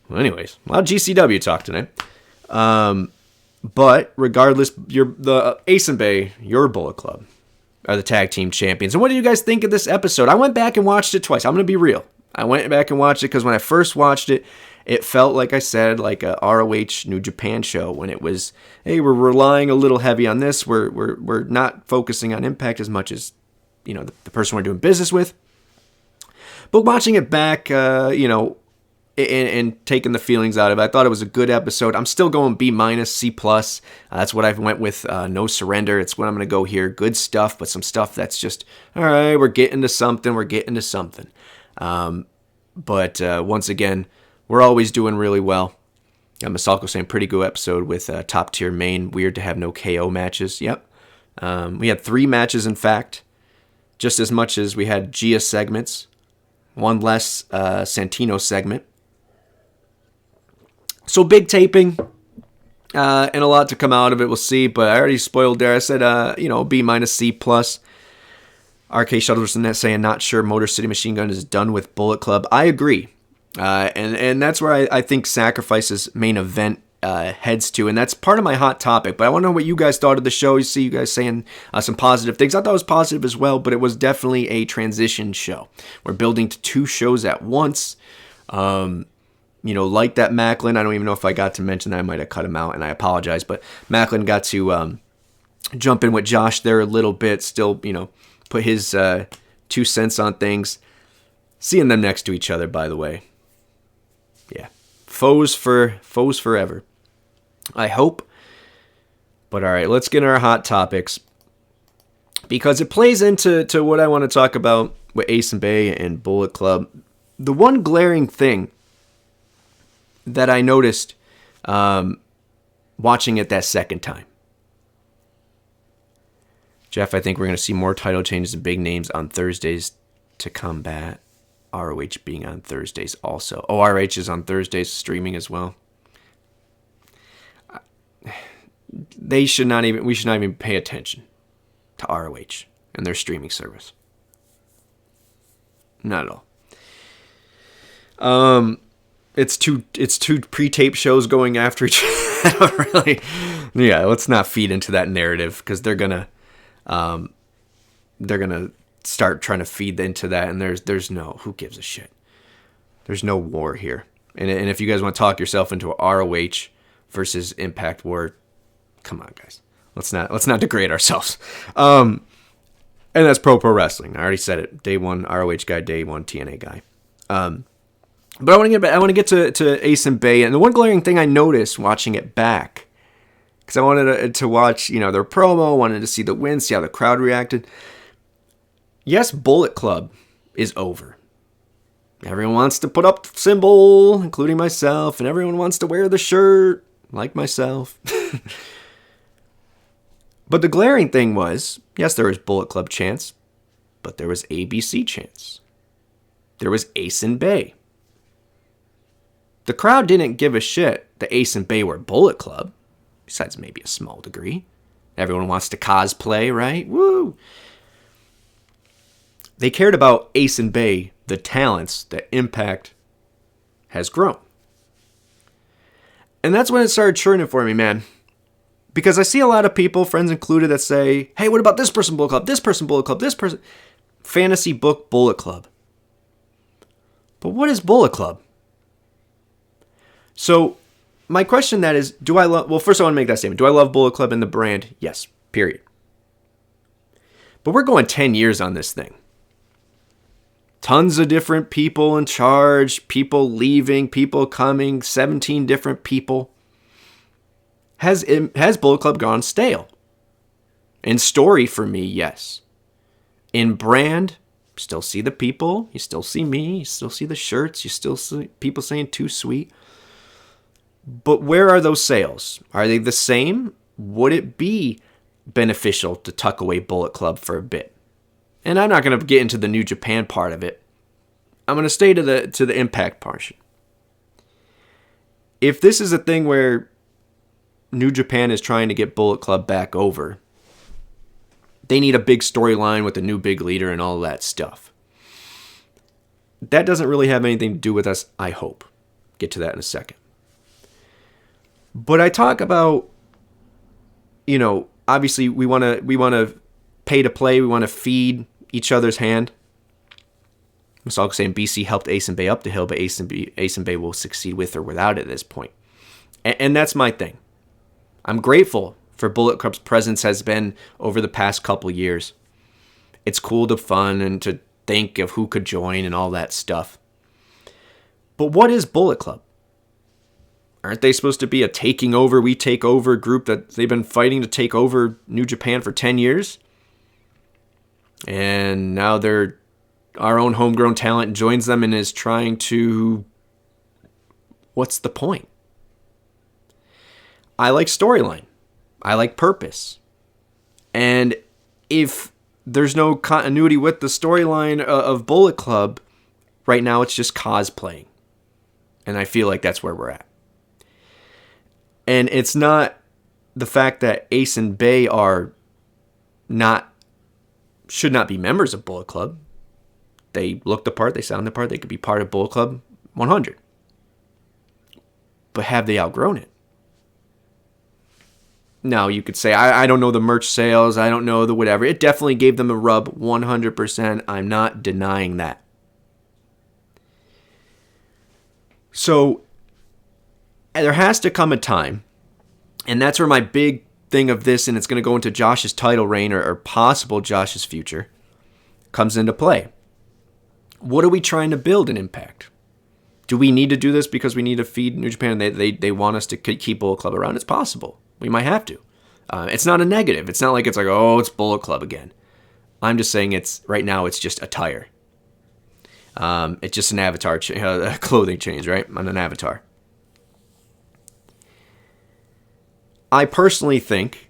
Well, anyways, a lot of GCW talk today. But regardless, the Ace&Bey, your Bullet Club, are the tag team champions. And what do you guys think of this episode? I went back and watched it twice. I'm going to be real. I went back and watched it because when I first watched it, it felt, like I said, like a ROH New Japan show when it was, hey, we're relying a little heavy on this. We're not focusing on Impact as much as, the person we're doing business with. But watching it back, and taking the feelings out of it, I thought it was a good episode. I'm still going B-, C+. That's what I went with. No Surrender. It's what I'm going to go here. Good stuff, but some stuff that's just, all right, we're getting to something. But once again, we're always doing really well. Masalko saying pretty good episode with top tier main. Weird to have no KO matches. Yep. We had 3 matches, in fact, just as much as we had Gia segments. 1 less Santino segment. So big taping, and a lot to come out of it. We'll see, but I already spoiled there. I said, B- C+. RK Shuttleson saying, not sure Motor City Machine Gun is done with Bullet Club. I agree. And that's where I think Sacrifice's main event heads to, and that's part of my hot topic. But I want to know what you guys thought of the show. You see you guys saying some positive things. I thought it was positive as well, but it was definitely a show. We're building to 2 shows at once. Like that Macklin. I don't even know if I got to mention that. I might have cut him out, and I apologize. But Macklin got to jump in with Josh there a little bit. Still, put his 2 cents on things. Seeing them next to each other, by the way. Yeah. Foes forever. I hope. But all right, let's get our hot topics. Because it plays into what I want to talk about with Ace&Bey and Bullet Club. The one glaring thing that I noticed watching it that second time. Geoff, I think we're going to see more title changes and big names on Thursdays to combat ROH being on Thursdays also. Oh, RH is on Thursdays streaming as well. We should not even pay attention to ROH and their streaming service. Not at all. It's two pre-tape shows going after each other. Really, yeah. Let's not feed into that narrative because they're gonna start trying to feed into that, and there's no, who gives a shit. There's no war here, and if you guys want to talk yourself into a ROH versus Impact war, come on, guys. Let's not degrade ourselves. And that's pro wrestling. I already said it. Day one ROH guy, day one TNA guy. But I want to get to Ace&Bey, and the one glaring thing I noticed watching it back, because I wanted to watch their promo, wanted to see the win, see how the crowd reacted. Yes, Bullet Club is over. Everyone wants to put up the symbol, including myself, and everyone wants to wear the shirt, like myself. But the glaring thing was, yes, there was Bullet Club chants, but there was ABC chants. There was Ace&Bey. The crowd didn't give a shit that Ace&Bey were Bullet Club, besides maybe a small degree. Everyone wants to cosplay, right? Woo! They cared about Ace&Bey, the talents that Impact has grown. And that's when it started churning for me, man. Because I see a lot of people, friends included, that say, hey, what about this person Bullet Club, this person Bullet Club, this person... Fantasy book Bullet Club. But what is Bullet Club? So, my question that is, do I love... Well, first I want to make that statement. Do I love Bullet Club and the brand? Yes, period. But we're going 10 years on this thing. Tons of different people in charge, people leaving, people coming, 17 different people. Has Bullet Club gone stale? In story, for me, yes. In brand, still see the people. You still see me. You still see the shirts. You still see people saying too sweet. But where are those sales? Are they the same? Would it be beneficial to tuck away Bullet Club for a bit? And I'm not going to get into the New Japan part of it. I'm going to stay to the Impact portion. If this is a thing where New Japan is trying to get Bullet Club back over, they need a big storyline with a new big leader and all that stuff. That doesn't really have anything to do with us, I hope. Get to that in a second. But I talk about, obviously we want to pay to play. We want to feed each other's hand. I'm also saying BC helped Ace&Bey up the hill, but Ace&Bey will succeed with or without it at this point. And that's my thing. I'm grateful for Bullet Club's presence has been over the past couple years. It's cool to fun and to think of who could join and all that stuff. But what is Bullet Club? Aren't they supposed to be a taking over, we take over group that they've been fighting to take over New Japan for 10 years? And now they're our own homegrown talent joins them and is trying to... What's the point? I like storyline. I like purpose. And if there's no continuity with the storyline of Bullet Club, right now it's just cosplaying. And I feel like that's where we're at. And it's not the fact that Ace and Bey should not be members of Bullet Club. They look the part, they sound the part, they could be part of Bullet Club 100. But have they outgrown it? Now, you could say, I don't know the merch sales, I don't know the whatever. It definitely gave them a rub, 100%. I'm not denying that. So, there has to come a time, and that's where my big thing of this, and it's going to go into Josh's title reign or possible Josh's future, comes into play. What are we trying to build in Impact? Do we need to do this because we need to feed New Japan and they want us to keep Bullet Club around? It's possible. We might have to. It's not a negative. It's not like it's like, oh, it's Bullet Club again. I'm just saying right now it's just attire. It's just an avatar, a clothing change, right? On an avatar. I personally think,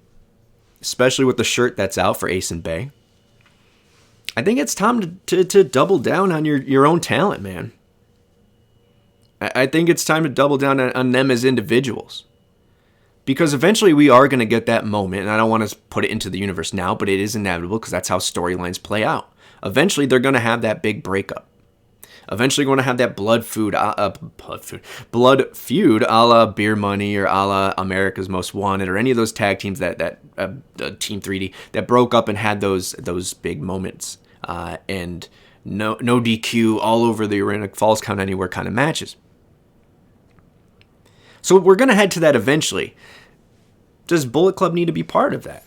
especially with the shirt that's out for Ace and Bey, I think it's time to double down on your own talent, man. I think it's time to double down on them as individuals. Because eventually we are going to get that moment, and I don't want to put it into the universe now, but it is inevitable because that's how storylines play out. Eventually they're going to have that big breakup. Eventually going to have that blood feud a la Beer Money or a la America's Most Wanted or any of those tag teams that Team 3D that broke up and had those big moments and no DQ all over the arena, Falls Count Anywhere kind of matches. So we're going to head to that eventually. Does Bullet Club need to be part of that?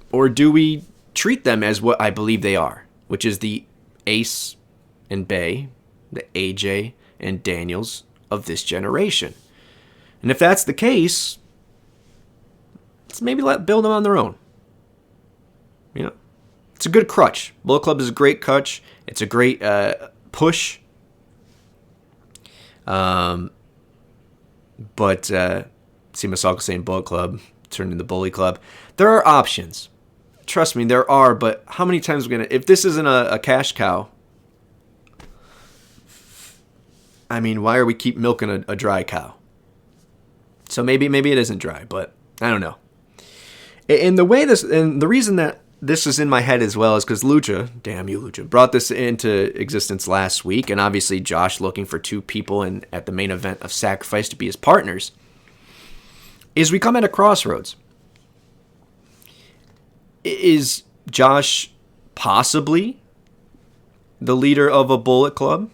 Or do we treat them as what I believe they are, which is the Ace and Bey, the AJ and Daniels of this generation? And if that's the case, let's maybe build them on their own. You know, it's a good crutch. Bullet Club is a great crutch. It's a great push. But see Masako saying Bullet Club turned into Bully Club. There are options. Trust me, there are. But how many times are we gonna? If this isn't a cash cow, I mean, why are we keep milking a dry cow? So maybe it isn't dry, but I don't know. And the reason that this is in my head as well is because Lucha, damn you Lucha, brought this into existence last week, and obviously Josh looking for two people at the main event of Sacrifice to be his partners, is we come at a crossroads. Is Josh possibly the leader of a Bullet Club?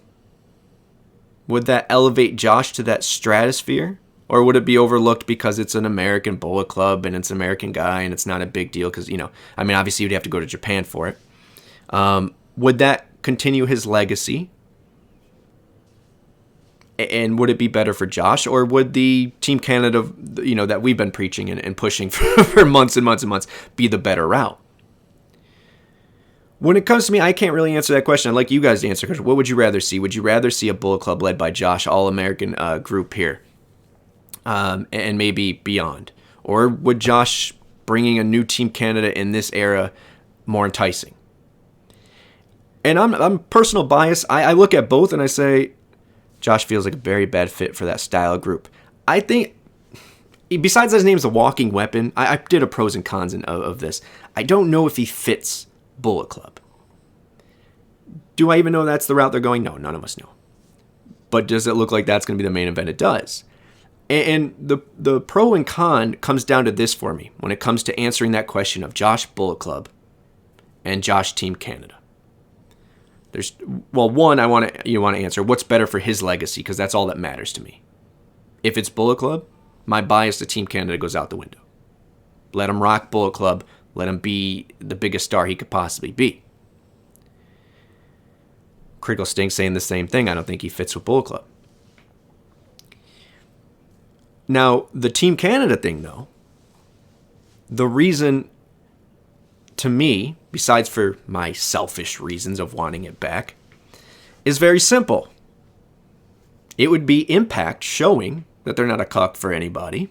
Would that elevate Josh to that stratosphere? Or would it be overlooked because it's an American Bullet Club and it's an American guy and it's not a big deal? Because, obviously you'd have to go to Japan for it. Would that continue his legacy? And would it be better for Josh? Or would the Team Canada, that we've been preaching and pushing for months and months and months be the better route? When it comes to me, I can't really answer that question. I'd like you guys to answer the question. What would you rather see? Would you rather see a Bullet Club led by Josh, All-American group here? And maybe beyond? Or would Josh bringing a new Team Canada in this era more enticing? And I'm personal bias. I look at both and I say, Josh feels like a very bad fit for that style of group. I think, besides his name is a walking weapon, I did a pros and cons of this. I don't know if he fits Bullet Club. Do I even know that's the route they're going? No, none of us know. But does it look like that's going to be the main event? It does. And the pro and con comes down to this for me when it comes to answering that question of Josh Bullet Club and Josh Team Canada. One, you want to answer what's better for his legacy, because that's all that matters to me. If it's Bullet Club, my bias to Team Canada goes out the window. Let him rock Bullet Club. Let him be the biggest star he could possibly be. Critical Stink saying the same thing. I don't think he fits with Bullet Club. Now, the Team Canada thing, though, the reason to me, besides for my selfish reasons of wanting it back, is very simple. It would be Impact showing that they're not a cuck for anybody.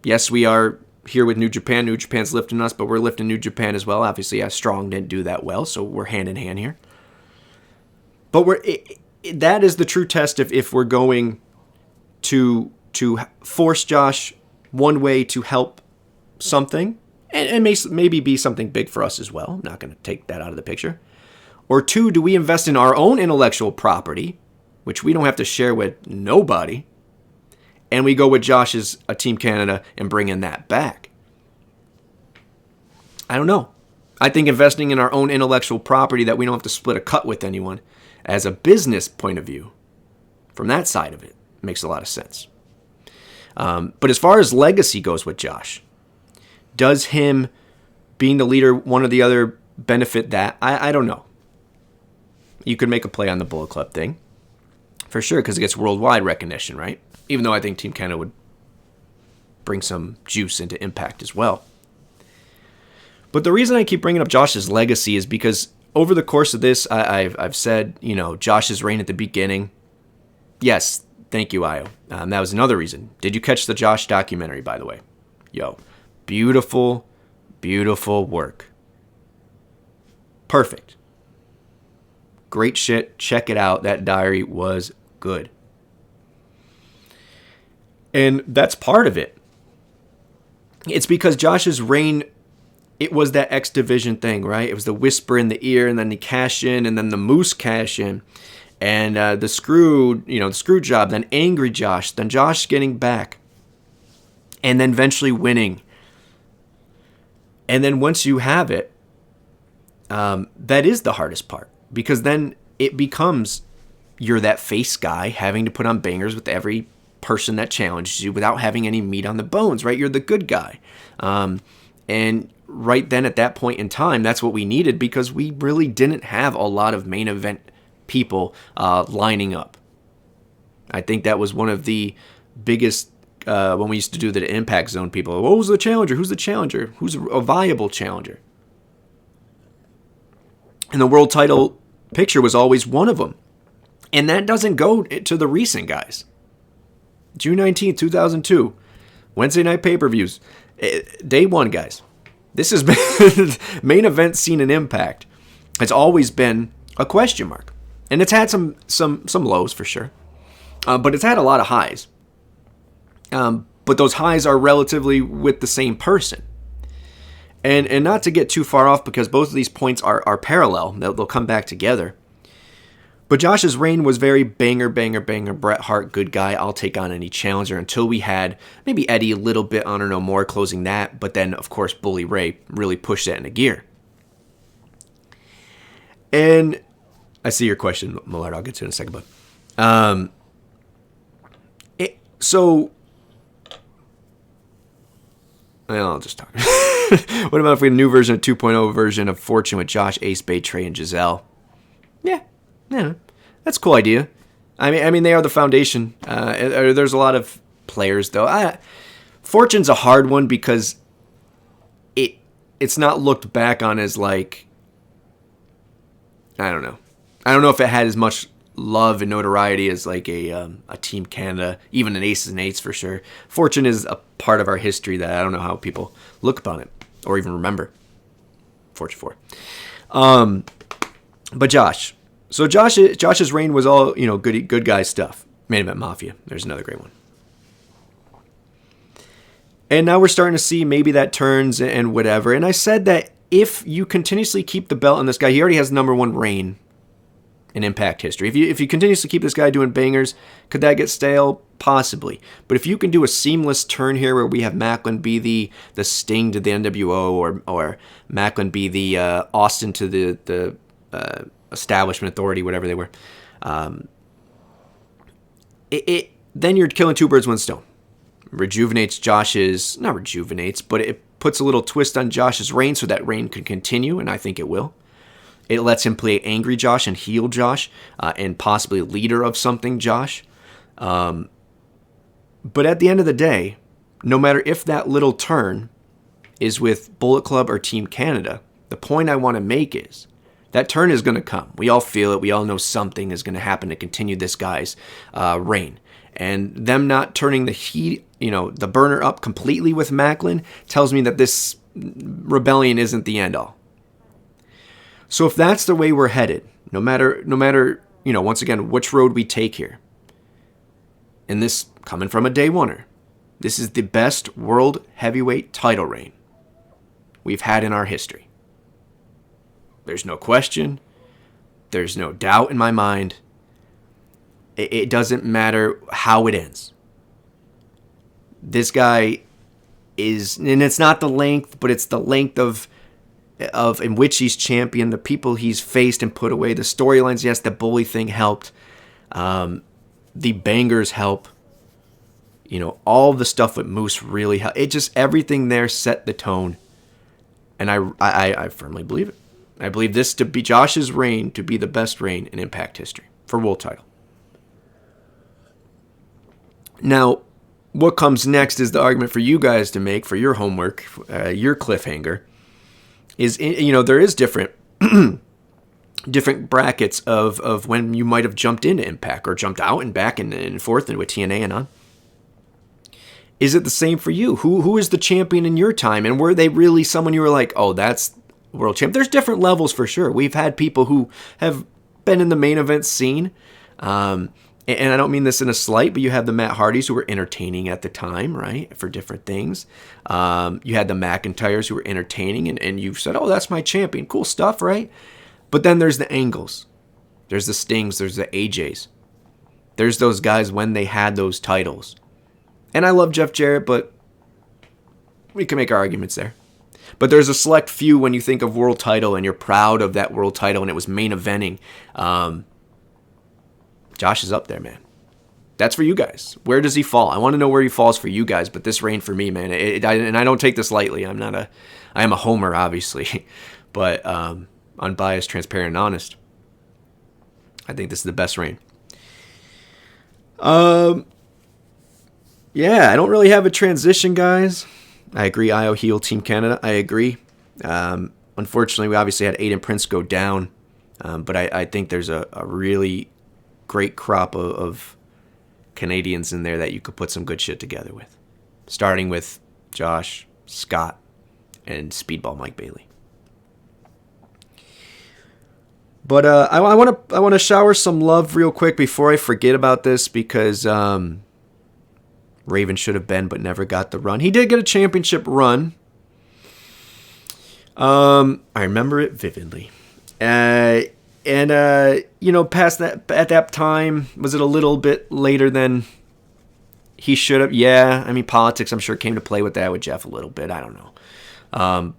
Yes, we are here with New Japan. New Japan's lifting us, but we're lifting New Japan as well. Obviously, Strong didn't do that well, so we're hand in hand here. But that is the true test if we're going to force Josh one way to help something, and maybe be something big for us as well. I'm not going to take that out of the picture. Or two, do we invest in our own intellectual property, which we don't have to share with nobody, and we go with Josh's Team Canada and bring in that back? I don't know. I think investing in our own intellectual property that we don't have to split a cut with anyone, as a business point of view, from that side of it, makes a lot of sense. But as far as legacy goes with Josh, does him being the leader, one or the other, benefit that? I don't know. You could make a play on the Bullet Club thing, for sure, because it gets worldwide recognition, right? Even though I think Team Canada would bring some juice into Impact as well. But the reason I keep bringing up Josh's legacy is because over the course of this, I've said, Josh's reign at the beginning. Yes, thank you, Io. That was another reason. Did you catch the Josh documentary, by the way? Yo, beautiful, beautiful work. Perfect. Great shit. Check it out. That diary was good. And that's part of it. It's because Josh's reign, it was that X Division thing, right? It was the whisper in the ear, and then the cash in, and then the Moose cash in, and the screw job, then Angry Josh, then Josh getting back, and then eventually winning. And then once you have it, that is the hardest part, because then it becomes you're that face guy having to put on bangers with every person that challenges you without having any meat on the bones, right? You're the good guy. And right then at that point in time, that's what we needed, because we really didn't have a lot of main event people lining up. I think that was one of the biggest, when we used to do the Impact Zone, people, what was the challenger? Who's the challenger? Who's a viable challenger? And the world title picture was always one of them. And that doesn't go to the recent guys. June 19th, 2002. Wednesday night pay-per-views. Day one, guys. This has been main event scene in Impact. It's always been a question mark. And it's had some lows for sure. But it's had a lot of highs. But those highs are relatively with the same person. And not to get too far off, because both of these points are parallel. They'll come back together. But Josh's reign was very banger, Bret Hart, good guy, I'll take on any challenger, until we had maybe Eddie a little bit, Honor No More closing that, but then, of course, Bully Ray really pushed that into gear. And I see your question, Millard, I'll get to it in a second, but I'll just talk. What about if we had a new version, a 2.0 version of Fortune with Josh, Ace-Bey, Trey, and Giselle? Yeah, that's a cool idea. I mean, they are the foundation. There's a lot of players, though. Fortune's a hard one, because it's not looked back on as like, I don't know. I don't know if it had as much love and notoriety as like a Team Canada, even an Aces and Eights for sure. Fortune is a part of our history that I don't know how people look upon it or even remember. Fortune 4. But Josh. So Josh's reign was all, good guy stuff. Main Event Mafia. There's another great one. And now we're starting to see maybe that turns and whatever. And I said that if you continuously keep the belt on this guy, he already has number one reign in Impact history. If you continuously keep this guy doing bangers, could that get stale? Possibly. But if you can do a seamless turn here where we have Macklin be the Sting to the NWO, or Macklin be the Austin to the Establishment Authority, whatever they were, then you're killing two birds with one stone. Rejuvenates Josh's, not rejuvenates, but it puts a little twist on Josh's reign so that reign can continue, and I think it will. It lets him play angry Josh and heel Josh, and possibly leader of something Josh. But at the end of the day, no matter if that little turn is with Bullet Club or Team Canada, the point I want to make is that turn is going to come. We all feel it. We all know something is going to happen to continue this guy's reign. And them not turning the heat, the burner up completely with Macklin tells me that this rebellion isn't the end all. So if that's the way we're headed, no matter, once again, which road we take here, and this coming from a day oneer, this is the best world heavyweight title reign we've had in our history. There's no question. There's no doubt in my mind. It doesn't matter how it ends. This guy is, and it's not the length, but it's the length of in which he's championed, the people he's faced and put away, the storylines. Yes, the bully thing helped. The bangers help. All the stuff with Moose really helped. It just, everything there set the tone. And I firmly believe it. I believe this to be Josh's reign to be the best reign in Impact history for world title. Now, what comes next is the argument for you guys to make for your homework, your cliffhanger. Is there is different different brackets of when you might have jumped into Impact or jumped out and back and forth and with TNA and on. Is it the same for you? Who is the champion in your time? And were they really someone you were like, oh, that's world champ? There's different levels for sure. We've had people who have been in the main event scene. And I don't mean this in a slight, but you have the Matt Hardys who were entertaining at the time, right, for different things. You had the McIntyres who were entertaining, and you said, oh, that's my champion. Cool stuff, right? But then there's the Angles. There's the Stings. There's the AJs. There's those guys when they had those titles. And I love Jeff Jarrett, but we can make our arguments there. But there's a select few when you think of world title and you're proud of that world title and it was main eventing. Josh is up there, man. That's for you guys. Where does he fall? I want to know where he falls for you guys, but this reign for me, man, and I don't take this lightly. I am a homer, obviously, but unbiased, transparent, and honest. I think this is the best reign. Yeah, I don't really have a transition, guys. I agree, IO heel, Team Canada. I agree. Unfortunately, we obviously had Aiden Prince go down, but I think there's a really great crop of Canadians in there that you could put some good shit together with. Starting with Josh, Scott, and Speedball Mike Bailey. But I want to shower some love real quick before I forget about this because Raven should have been but never got the run. He did get a championship run. I remember it vividly. Past that, at that time, was it a little bit later than he should have? Yeah, I mean, politics, I'm sure, came to play with that with Geoff a little bit. I don't know.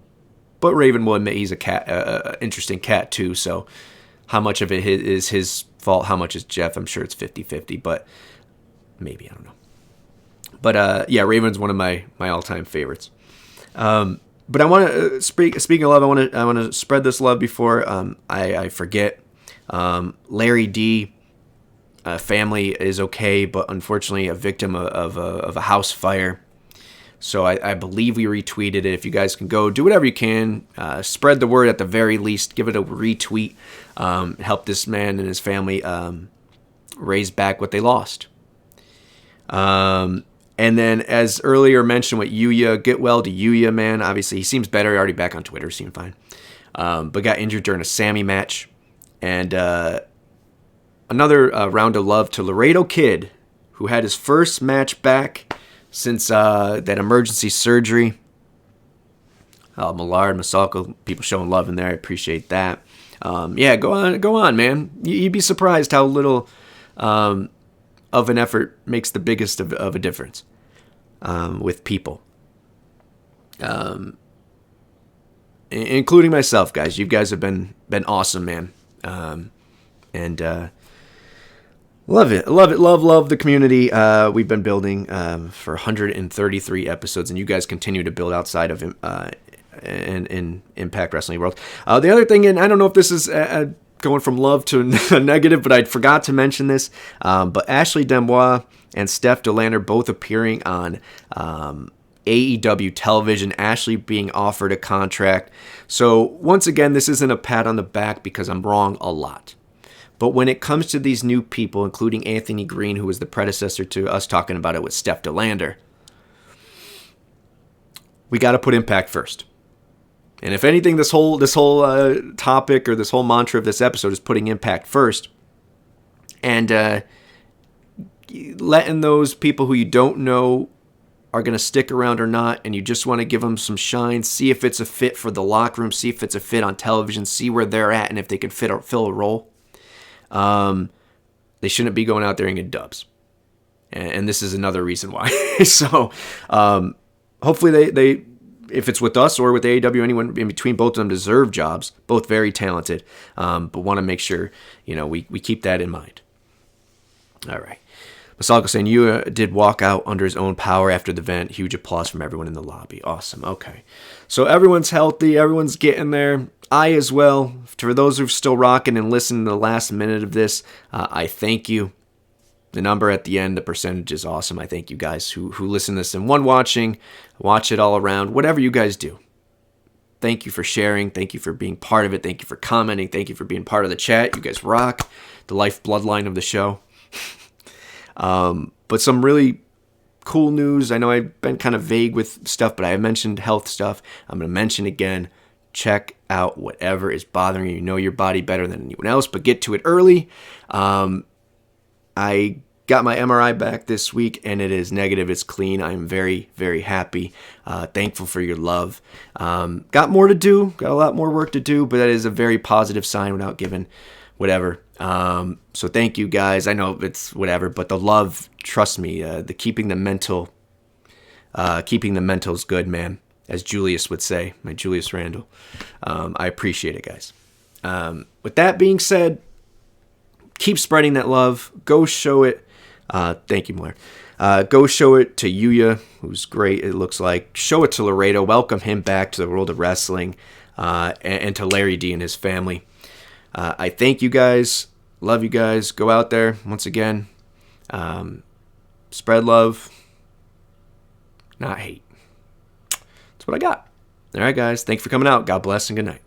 But Raven will admit he's a cat, interesting cat, too. So how much of it is his fault? How much is Geoff? I'm sure it's 50-50, but maybe, I don't know. But, yeah, Raven's one of my all-time favorites. But I want to speaking of love, I want to spread this love before I forget. Larry D, family is okay, but unfortunately a victim of a house fire. So I believe we retweeted it. If you guys can go do whatever you can, spread the word at the very least. Give it a retweet. Help this man and his family raise back what they lost. And then, as earlier mentioned with Yuya, get well to Yuya, man. Obviously, he seems better. Already back on Twitter, seemed fine. But got injured during a Sammy match. And another round of love to Laredo Kid, who had his first match back since that emergency surgery. Millard, Masako, people showing love in there. I appreciate that. Yeah, go on, man. You'd be surprised how little of an effort makes the biggest of a difference with people. Including myself, guys. You guys have been awesome, man. And love the community we've been building for 133 episodes, and you guys continue to build outside of in Impact Wrestling World. The other thing, and I don't know if this is going from love to negative, but I forgot to mention this. But Ashley Demois and Steph Delander both appearing on AEW television. Ashley being offered a contract. So once again, this isn't a pat on the back because I'm wrong a lot. But when it comes to these new people, including Anthony Green, who was the predecessor to us talking about it with Steph DeLander, we got to put impact first. And if anything, this whole topic or this whole mantra of this episode is putting impact first, and letting those people who you don't know are going to stick around or not, and you just want to give them some shine, see if it's a fit for the locker room, see if it's a fit on television, see where they're at, and if they can fill a role. They shouldn't be going out there and getting dubs. And this is another reason why. So hopefully they, if it's with us or with AEW, anyone in between, both of them deserve jobs, both very talented, but want to make sure, we keep that in mind. All right. Masalko saying Yuya did walk out under his own power after the event. Huge applause from everyone in the lobby. Awesome. Okay. So everyone's healthy. Everyone's getting there. I as well. For those who've still rocking and listening to the last minute of this, I thank you. The number at the end, the percentage is awesome. I thank you guys who listen to this and watch it all around, whatever you guys do. Thank you for sharing. Thank you for being part of it. Thank you for commenting. Thank you for being part of the chat. You guys rock. The life bloodline of the show. But some really cool news. I know I've been kind of vague with stuff, but I mentioned health stuff. I'm going to mention again. Check out whatever is bothering you. You know your body better than anyone else, but get to it early. I got my MRI back this week, and it is negative. It's clean. I'm very, very happy. Thankful for your love. Got more to do. Got a lot more work to do, but that is a very positive sign without giving whatever. So thank you guys. I know it's whatever, but the love, trust me, the keeping the mental is good, man. As Julius would say, my Julius Randle. I appreciate it, guys. With that being said, keep spreading that love. Go show it. Thank you, Moore. Go show it to Yuya, who's great, it looks like. Show it to Laredo. Welcome him back to the world of wrestling. And to Larry D and his family. I thank you guys. Love you guys. Go out there once again. Spread love, not hate. That's what I got. All right, guys. Thank you for coming out. God bless and good night.